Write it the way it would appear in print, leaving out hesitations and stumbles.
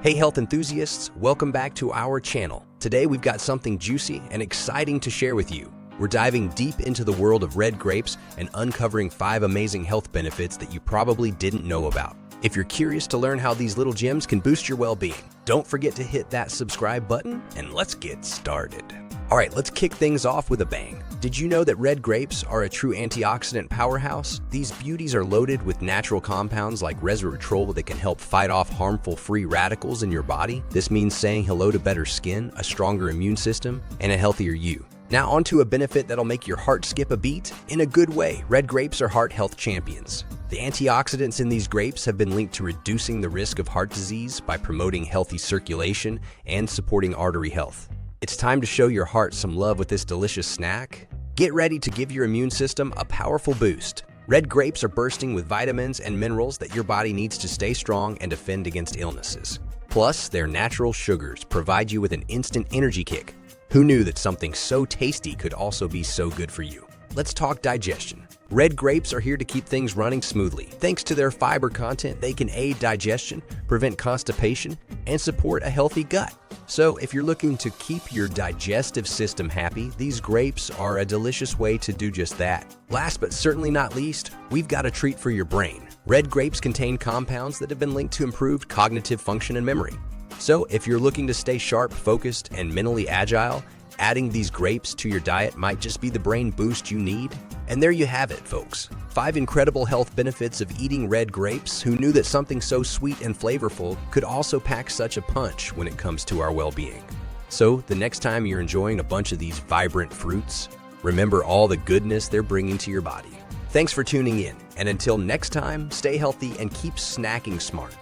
Hey health enthusiasts, welcome back to our channel. Today we've got something juicy and exciting to share with you. We're diving deep into the world of red grapes and uncovering 5 amazing health benefits that you probably didn't know about. If you're curious to learn how these little gems can boost your well-being, don't forget to hit that subscribe button and let's get started. Alright, let's kick things off with a bang. Did you know that red grapes are a true antioxidant powerhouse? These beauties are loaded with natural compounds like resveratrol that can help fight off harmful free radicals in your body. This means saying hello to better skin, a stronger immune system, and a healthier you. Now onto a benefit that'll make your heart skip a beat. In a good way, red grapes are heart health champions. The antioxidants in these grapes have been linked to reducing the risk of heart disease by promoting healthy circulation and supporting artery health. It's time to show your heart some love with this delicious snack. Get ready to give your immune system a powerful boost. Red grapes are bursting with vitamins and minerals that your body needs to stay strong and defend against illnesses. Plus, their natural sugars provide you with an instant energy kick. Who knew that something so tasty could also be so good for you? Let's talk digestion. Red grapes are here to keep things running smoothly. Thanks to their fiber content, they can aid digestion, prevent constipation, and support a healthy gut. So if you're looking to keep your digestive system happy, these grapes are a delicious way to do just that. Last but certainly not least, we've got a treat for your brain. Red grapes contain compounds that have been linked to improved cognitive function and memory. So if you're looking to stay sharp, focused, and mentally agile, adding these grapes to your diet might just be the brain boost you need. And there you have it, folks. 5 incredible health benefits of eating red grapes. Who knew that something so sweet and flavorful could also pack such a punch when it comes to our well-being? So the next time you're enjoying a bunch of these vibrant fruits, remember all the goodness they're bringing to your body. Thanks for tuning in, and until next time, stay healthy and keep snacking smart.